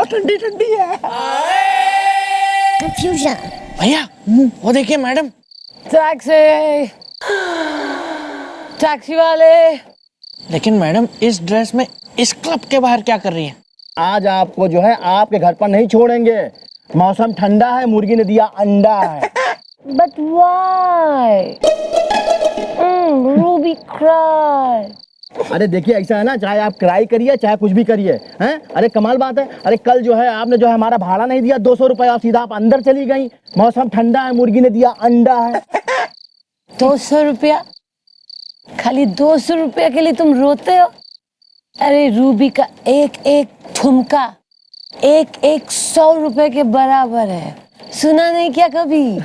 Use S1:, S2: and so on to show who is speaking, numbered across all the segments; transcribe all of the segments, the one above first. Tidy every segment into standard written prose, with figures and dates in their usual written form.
S1: बहुत ठंडी ठंडी है।
S2: कंफ्यूजन।
S1: भैया वो देखिए मैडम।
S3: टैक्सी, टैक्सी वाले।
S1: लेकिन मैडम इस ड्रेस में इस क्लब के बाहर क्या कर रही हैं?
S4: आज आपको जो है आपके घर पर नहीं छोड़ेंगे। मौसम ठंडा है, मुर्गी ने दिया अंडा है।
S3: But why? Ruby cry.
S4: अरे देखिए ऐसा है ना, चाहे आप क्राई करिए चाहे कुछ भी करिए, हैं? अरे कमाल बात है। अरे कल जो है आपने जो है हमारा भाड़ा नहीं दिया 200 रुपए और सीधा आप अंदर चली गई। मौसम ठंडा है, मुर्गी ने दिया अंडा है।
S3: 200 रुपया? खाली 200 रुपया के लिए तुम रोते हो? अरे रूबी का एक एक ठुमका एक 100 रुपए के बराबर है। सुना नहीं क्या कभी?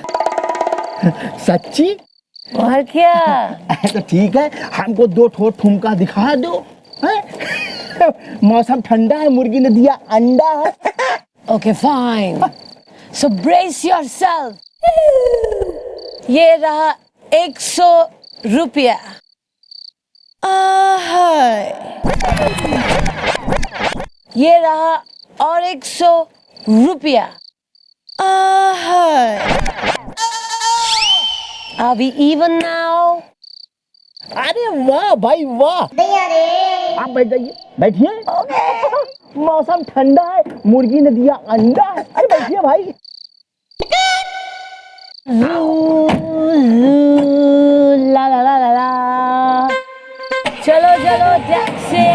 S4: सच्ची?
S3: और क्या?
S4: तो ठीक है, हमको 2 ठोर ठुमका दिखा दो, हैं? मौसम ठंडा है, मुर्गी ने दिया अंडा है।
S3: Okay, fine. So brace yourself. ये रहा 100 रुपया। ये रहा और 100 रुपया। Are we even now?
S4: अरे वाह भाई वाह। आप बैठ जाइए, बैठिए। मौसम ठंडा है, मुर्गी ने दिया अंडा है। अरे बैठिए भाई।
S3: ला ला ला ला ला। चलो चलो टैक्सी।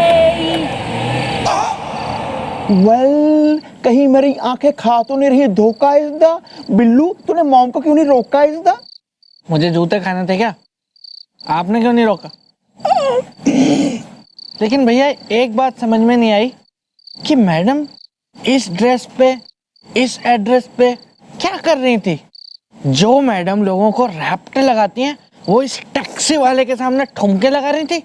S1: वेल कहीं मेरी आंखें खा तो नहीं रही धोखा इसदा। बिल्लू तूने मॉम को क्यों नहीं रोका इसदा? मुझे जूते खाने थे क्या? आपने क्यों नहीं रोका? लेकिन भैया एक बात समझ में नहीं आई कि मैडम इस ड्रेस पे इस एड्रेस पे क्या कर रही थी? जो मैडम लोगों को रैप्ट लगाती हैं वो इस टैक्सी वाले के सामने ठुमके लगा रही थी।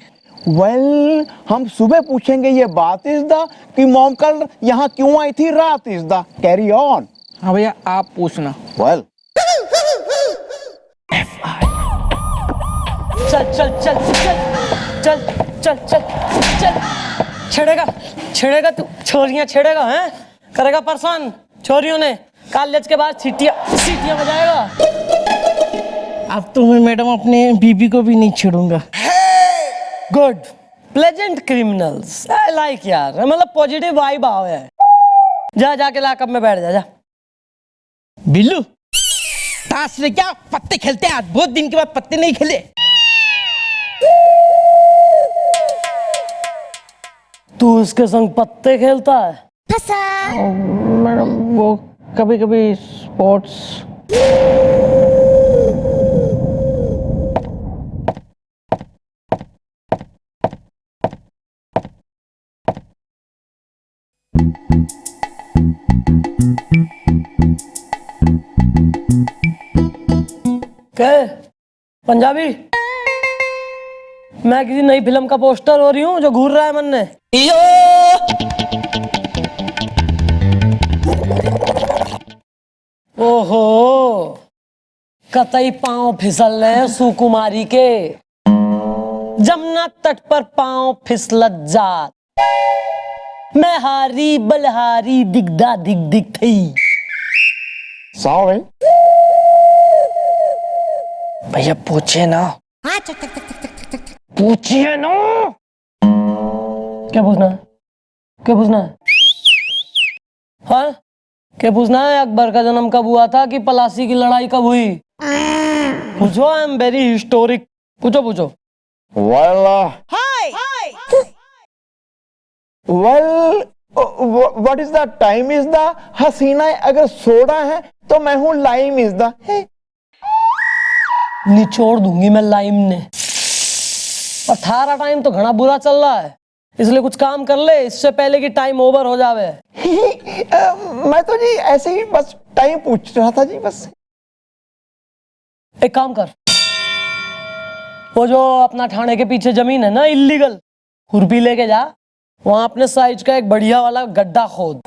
S4: वेल हम सुबह पूछेंगे ये बात इज़दा कि मॉम कल यहाँ क्यों आई थी रात इज़दा। Carry on.
S1: हाँ भैया आप पूछना।
S4: वेल
S3: चल चल चल चल चल चल चल चल। छेड़ेगा छेड़ेगा तू, छोरियां छेड़ेगा हैं? करेगा परेशान छोरियों ने। कॉलेज के बाद सीटियां बजाएगा।
S1: अब तो मैं मैडम अपने बीबी को भी नहीं छेड़ूंगा।
S3: Good, pleasant criminals I like यार। मतलब पॉजिटिव वाइब आओ है। जा जाके लॉकअप में बैठ जा।
S1: बिल्लू ताश ले क्या पत्ते खेलते हैं? आज बहुत दिन के बाद पत्ते नहीं खेले।
S3: तू उसके संग पत्ते खेलता है?
S1: मैडम वो कभी कभी स्पोर्ट्स।
S3: क्या पंजाबी? मैं किसी नई फिल्म का पोस्टर हो रही हूँ जो घूर रहा है मन में। ओहो, कतई पांव फिसल रहे सुकुमारी के। जमुना तट पर पांव फिसलत जात, मैं हारी बलहारी दिगदा दिग दिग थी।
S4: सॉरी
S1: भैया पूछिए ना। पूछिए ना।
S3: क्या पूछना है? क्या पूछना है? हाँ, क्या पूछना है? अकबर का जन्म कब हुआ था कि पलासी की लड़ाई कब हुई? पूछो, आई एम वेरी हिस्टोरिक। पूछो पूछो।
S4: Well what is the time is the हसीना। अगर सोडा है तो मैं हूँ लाइम इज द।
S3: निचोड़ दूंगी मैं लाइम ने। और थारा टाइम तो घना बुरा चल रहा है, इसलिए कुछ काम कर ले इससे पहले कि टाइम ओवर हो जावे।
S4: मैं तो जी ऐसे ही बस टाइम पूछ रहा था जी बस।
S3: एक काम कर, वो जो अपना थाने के पीछे जमीन है ना इल्लीगल, खुरपी लेके जा, वहां अपने साइज का एक बढ़िया वाला गड्ढा खोद।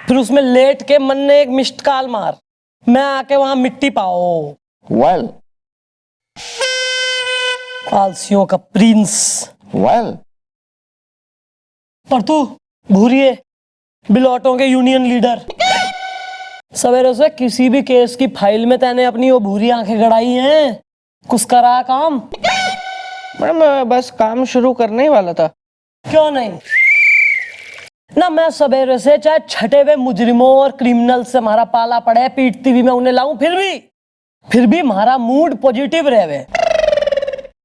S3: फिर उसमें लेट के मन ने एक मिस्ड कॉल मार, मैं आके वहां मिट्टी पाओ।
S4: वेल
S3: आलसियों का प्रिंस।
S4: वेल
S3: पर तू भूरिए बिलोटों के यूनियन लीडर। सवेरे से किसी भी केस की फाइल में तैने अपनी वो भूरी आंखें गड़ाई हैं? कुछ करा काम?
S1: मैडम बस काम शुरू करने ही वाला था।
S3: क्यों नहीं ना, मैं सवेरे से चाहे छठे हुए मुजरिमों और क्रिमिनल से हमारा पाला पड़े, पीटती हुई मैं उन्हें लाऊं, फिर भी हमारा मूड पॉजिटिव रहे।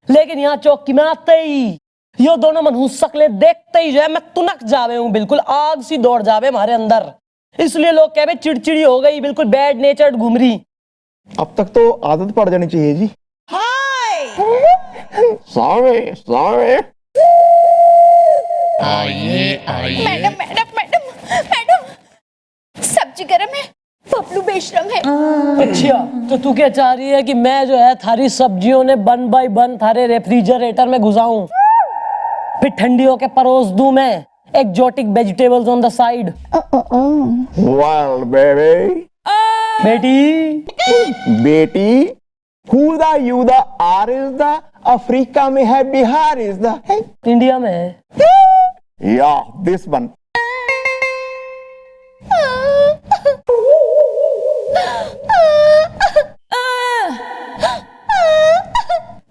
S3: लेकिन यहाँ चौकी में आते ही यो दोनों मनहूस शकलें देखते ही जो है मैं तुनक जावे हूँ, बिल्कुल आग सी दौड़ जावे हमारे अंदर। इसलिए लोग कह चिड़चिड़ी हो गई, बिल्कुल बैड नेचर्ड घूम रही।
S4: अब तक तो आदत पड़ जानी चाहिए जी। Sorry sorry.
S2: Madam madam madam madam, सब्जी गरम है, बबलू बेशरम है।
S3: अच्छा, तो तू क्या चाह रही है कि मैं जो है थारी सब्जियों ने 1 बाय 1 थारे रेफ्रिजरेटर में घुसाऊं, फिर ठंडी होके परोस दूं मैं exotic vegetables on the side?
S4: Well baby. बेटी हुदा युदा आर इज द, अफ्रीका में है बिहार इज द,
S3: इंडिया में है
S4: या दिस वन।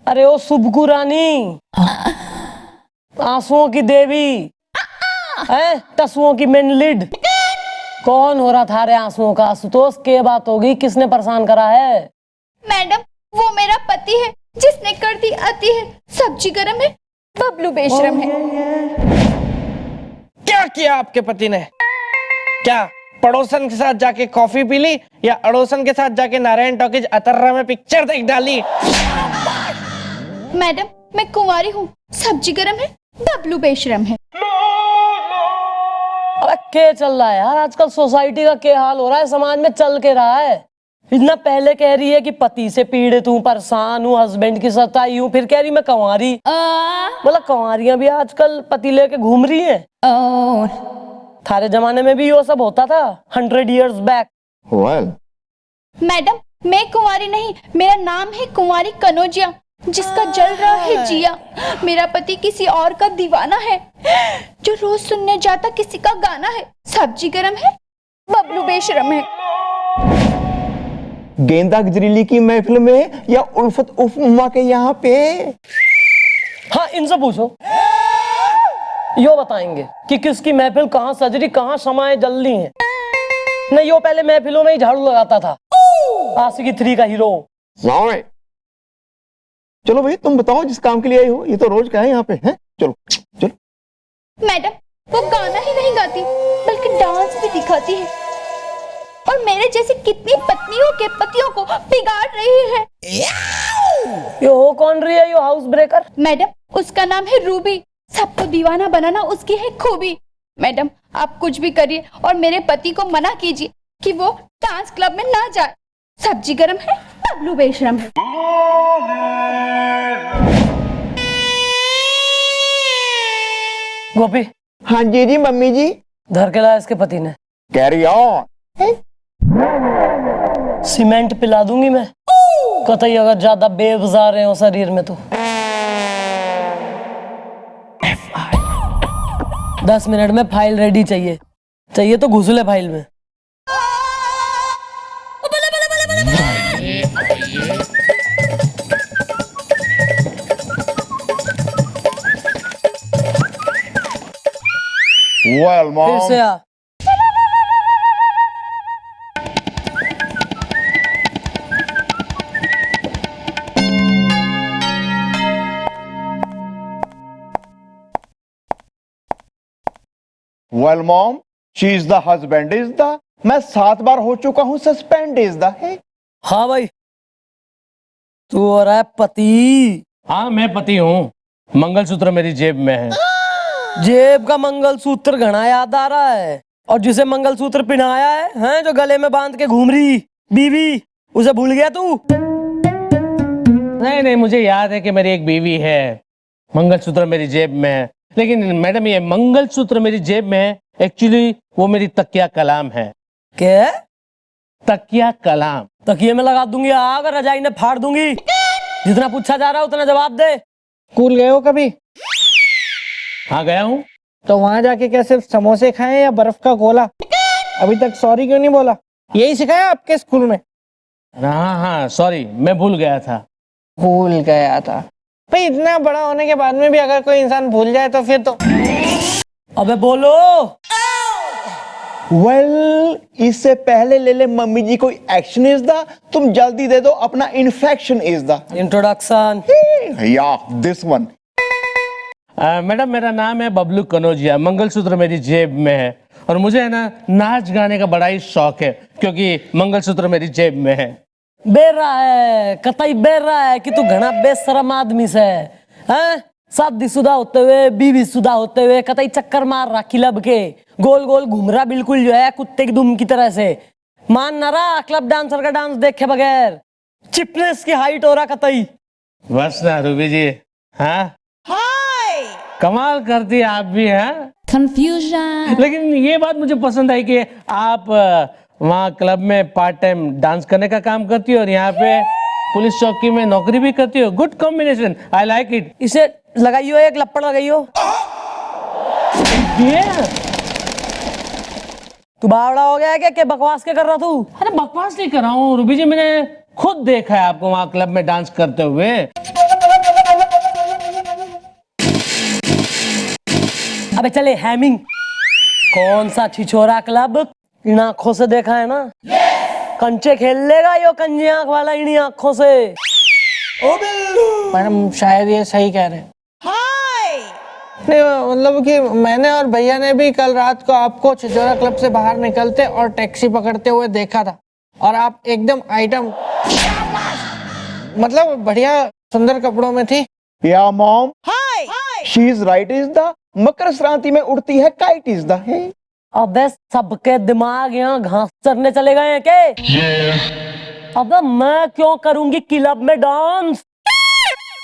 S3: अरे ओ सुबकू रानी, आंसुओं की देवी है, टसुओं की मेनलिड, कौन हो रहा था रे आंसुओं का? आशुतोष के बात होगी, किसने परेशान करा है?
S2: मैडम वो मेरा पति है जिसने कर दी अति है, सब्जी गरम है, बबलू बेशरम है।
S1: क्या किया आपके पति ने? क्या पड़ोसन के साथ जाके कॉफी पी ली या अड़ोसन के साथ जाके नारायण टॉकीज अतर्रा में पिक्चर देख डाली?
S2: मैडम मैं कुंवारी हूँ, सब्जी गरम है, बबलू बेशरम है।
S3: अरे क्या चल रहा है यार आजकल? सोसाइटी का क्या हाल हो रहा है, समाज में चल के रहा है? इतना पहले कह रही है कि पति से पीड़ित हूँ, परेशान हूँ, हस्बैंड की सताई हूँ, फिर कह रही मैं कंवारी। बोला कंवारियां भी आजकल पति लेके घूम रही हैं। थारे जमाने में भी वो सब होता था 100 years बैक।
S4: वेल
S2: मैडम मैं कुंवारी नहीं, मेरा नाम है कुंवारी कनौजिया, जिसका जल रहा है जिया। मेरा पति किसी और का दीवाना है, जो रोज सुनने जाता किसी का गाना है। सब्जी गरम है, बबलू बेशरम है।
S4: गेंदा गजरीली की महफिल में या उल्फत उम्मा के यहाँ पे?
S3: हाँ इनसे पूछो, यो बताएंगे कि किसकी महफिल कहाँ सजरी, कहाँ समाए जल्दी है। नहीं यो पहले महफिलों में ही झाड़ू लगाता था, आशिकी 3 का हीरो।
S4: सॉरी। चलो भाई तुम बताओ जिस काम के लिए आई हो, ये तो रोज का है यहाँ पे है। चलो चलो।
S2: मैडम वो गाना ही नहीं गाती बल्कि डांस भी दिखाती है, और मेरे जैसे कितनी पत्नियों के पतियों को बिगाड़ रही है।
S3: यो हो कौन रही है यो हाउस ब्रेकर?
S2: मैडम उसका नाम है रूबी, सबको दीवाना बनाना उसकी है खूबी। मैडम आप कुछ भी करिए और मेरे पति को मना कीजिए कि वो डांस क्लब में ना जाए। सब्जी गरम है, बबलू बेशरम है।
S3: गोपी
S4: हाँ जी जी मम्मी जी।
S3: धर के लाया इसके पति ने।
S4: Carry on.
S3: सीमेंट पिला दूंगी मैं, कतई अगर ज्यादा बेब्स आ रहे हो शरीर में तो। 10 मिनट में फाइल रेडी चाहिए तो घुस ले फाइल में।
S4: वेल
S3: फिर से आ।
S4: Well mom, she is the husband is the, मैं 7 बार हो चुका हूं सस्पेंड इज द है।
S3: हाँ भाई तू हो रहा है पति।
S5: हाँ मैं पति हूँ, मंगलसूत्र मेरी जेब में है।
S3: जेब का मंगलसूत्र घना याद आ रहा है, और जिसे मंगलसूत्र पहनाया है जो गले में बांध के घूम रही बीवी, उसे भूल गया तू?
S5: नहीं नहीं, मुझे याद है कि मेरी एक बीवी है, मंगलसूत्र मेरी जेब में है। लेकिन मैडम ये मंगलसूत्र मेरी जेब में है, एक्चुअली वो मेरी तकिया कलाम है।
S3: क्या?
S5: तकिया कलाम।
S3: तकिए में लगा दूंगी आग, रजाई ने फाड़ दूंगी। जितना पूछा जा रहा है उतना जवाब दे।
S1: स्कूल गए हो कभी?
S5: हाँ गया हूँ।
S1: तो वहां जाके क्या सिर्फ समोसे खाए या बर्फ का गोला? अभी तक सॉरी क्यों नहीं बोला? यही सिखाया आपके स्कूल में?
S5: हाँ हाँ सॉरी, मैं भूल गया था।
S1: भूल गया था? भाई इतना बड़ा होने के बाद में भी अगर कोई इंसान भूल जाए तो फिर तो।
S3: अबे बोलो।
S4: वेल इससे पहले ले ले मम्मी जी कोई एक्शन इज द, तुम जल्दी दे दो अपना इन्फेक्शन इज द।
S3: इंट्रोडक्शन।
S4: या दिस वन।
S5: मैडम मेरा नाम है बबलू कनौजिया, मंगलसूत्र मेरी जेब में है और मुझे है ना नाच गाने का बड़ा ही शौक है क्योंकि मंगलसूत्र मेरी जेब में है।
S3: बेर रहा है, कतई बेर रहा है कि तू घना बेशरम आदमी से हैं? शादीशुदा होते हुए, बीवी शुदा होते हुए कतई चक्कर मार रहा क्लब के, गोल गोल घूम रहा बिल्कुल जो है कुत्ते की दुम की तरह से। मान ना रहा क्लब डांसर का डांस देखे बगैर, चिपनेस की हाइट हो रहा कतई।
S5: बस ना रूबी जी, हाँ कमाल करती आप भी हैं।
S2: कंफ्यूजन।
S5: लेकिन ये बात मुझे पसंद आई कि आप वहाँ क्लब में पार्ट टाइम डांस करने का काम करती हो और यहाँ पे पुलिस चौकी में नौकरी भी करती हो। Good combination, I like it.
S3: इसे लगाइयो, एक लपड़ लगाइयो।
S5: ये
S3: तू बावड़ा हो गया है क्या बकवास क्या कर रहा तू?
S5: अरे बकवास नहीं कर रहा हूँ रूबी जी, मैंने खुद देखा है आपको वहाँ क्लब में डांस करते हुए।
S3: अबे चले हैमिंग। कौन सा छिछोरा क्लब? इन आंखों से देखा है ना, कंचे खेल लेगा यो कंजे आंख वाला इन्हीं आंखों से।
S1: मैडम शायद ये सही कह रहे हैं। नहीं मतलब कि मैंने और भैया ने भी कल रात को आपको छिछोरा क्लब से बाहर निकलते और टैक्सी पकड़ते हुए देखा था और आप एकदम आइटम, मतलब बढ़िया सुंदर कपड़ों में थी।
S4: या mom, she is right is the, Makar Sankranti में उड़ती है काइट इज द।
S3: अबे सबके दिमाग यहाँ घास चरने चले गए हैं क्या? अबे मैं क्यों करूंगी क्लब में डांस?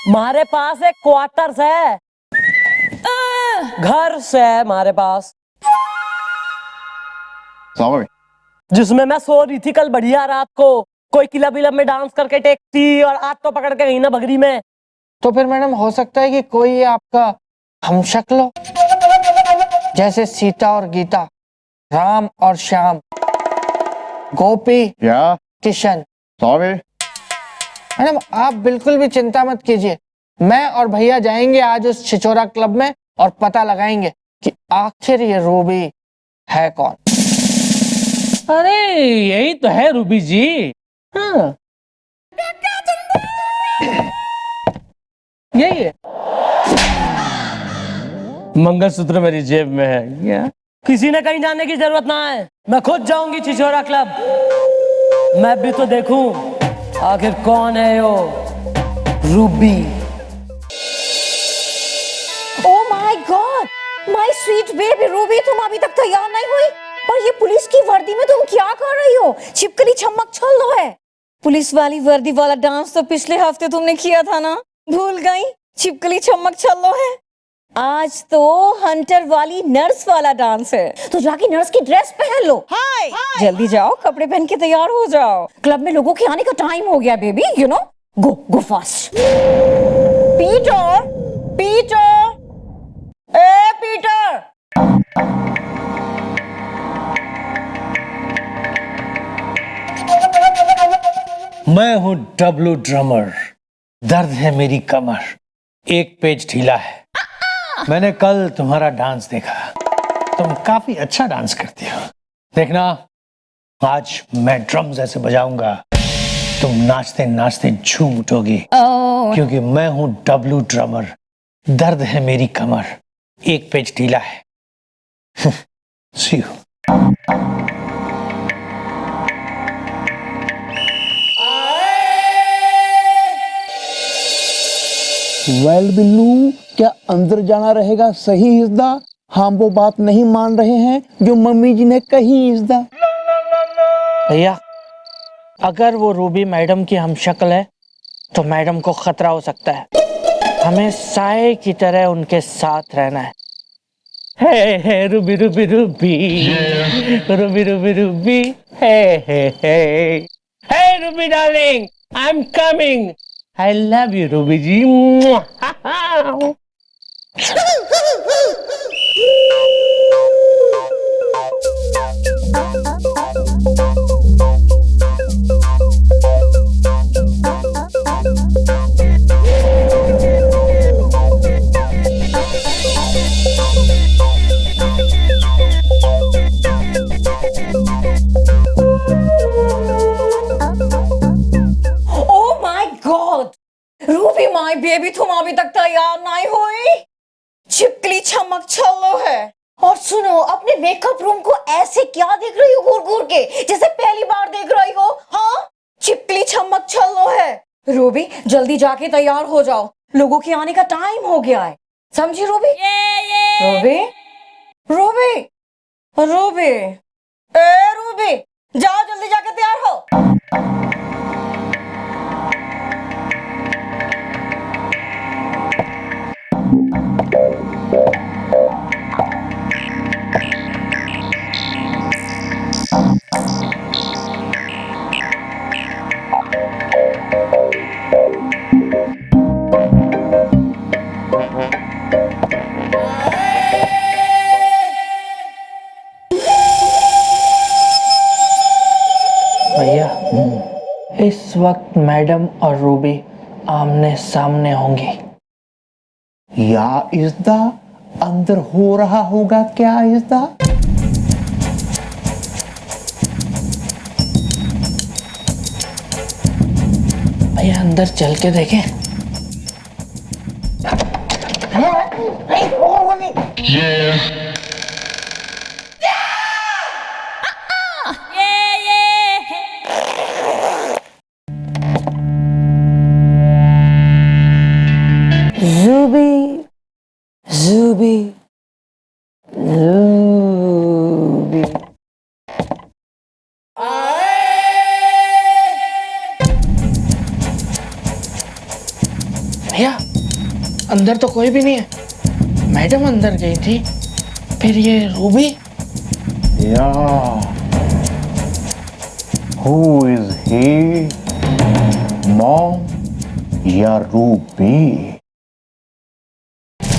S3: हमारे पास एक क्वार्टर्स है, घर से है हमारे पास, जिसमें मैं सो रही थी कल बढ़िया रात को। कोई क्लब विलब में डांस करके टैक्सी और आज तो पकड़ के गई ना बगरी में।
S1: तो फिर मैडम हो सकता है कि कोई आपका हमशक्ल हो, जैसे सीता और गीता, राम और श्याम, गोपी
S4: या
S1: किशन।
S4: सॉरी
S1: मैडम आप बिल्कुल भी चिंता मत कीजिए, मैं और भैया जाएंगे आज उस छिछोरा क्लब में और पता लगाएंगे कि आखिर ये रूबी है कौन।
S5: अरे यही तो है रूबी जी। हाँ यही है, मंगलसूत्र मेरी जेब में है। क्या
S3: किसी ने कहीं जाने की जरूरत ना है, मैं खुद जाऊंगी छिछोरा क्लब। मैं भी तो देखूं आखिर कौन है yo Ruby.
S2: Oh my God, my sweet baby Ruby, तुम अभी तक तैयार नहीं हुई? और ये पुलिस की वर्दी में तुम क्या कर रही हो? छिपकली छमक छल्लो है। पुलिस वाली वर्दी वाला डांस तो पिछले हफ्ते तुमने किया था ना, भूल गई? छिपकली छमक छल्लो है। आज तो हंटर वाली नर्स वाला डांस है, तो जाके नर्स की ड्रेस पहन लो। जल्दी जाओ, कपड़े पहन के तैयार हो जाओ, क्लब में लोगों के आने का टाइम हो गया baby, you know. Go fast. Peter, Peter, A Peter.
S6: मैं हूं डब्लू ड्रमर, दर्द है मेरी कमर, एक पेज ढीला है। मैंने कल तुम्हारा डांस देखा, तुम काफी अच्छा डांस करती हो। देखना आज मैं ड्रम्स ऐसे बजाऊंगा, तुम नाचते नाचते झूम उठोगी, क्योंकि मैं हूं डब्लू ड्रमर, दर्द है मेरी कमर, एक पेज ढीला है। See you.
S4: वेल बिल्लू, क्या अंदर जाना रहेगा सही इज़दा? हम वो बात नहीं मान रहे हैं जो मम्मी जी ने कही इज़दा।
S1: भैया अगर वो रूबी मैडम की हमशक्ल है तो मैडम को खतरा हो सकता है, हमें साए की तरह उनके साथ रहना है।
S5: Hey Ruby Ruby Ruby, Ruby Ruby Ruby, hey Ruby darling, I am coming, I love you Ruby ji.
S7: ये भी तुम अभी तक तैयार नहीं हुई? छिपकली छमक छल्लो है। और सुनो, अपने मेकअप रूम को ऐसे क्या देख रही हो घूर घूर के, जैसे पहली बार देख रही हो? हाँ, छिपकली छमक छल्लो है। रूबी, जल्दी जाके तैयार हो जाओ, लोगों के आने का टाइम हो गया है, समझी रूबी? रूबी, रूबी, रूबी, ए रूबी, जाओ जल्दी जाके तैयार हो।
S1: भैया, इस वक्त मैडम और रूबी आमने सामने होंगी।
S6: या इज़्दा अंदर हो रहा होगा क्या इज़्दा?
S1: भैया अंदर चल के देखें।
S3: Zuby, Zuby, Zuby.
S1: भैया अंदर तो कोई भी नहीं है, मैडम अंदर गई थी, फिर ये रूबी।
S6: या हु इज ही, मॉम या रूबी?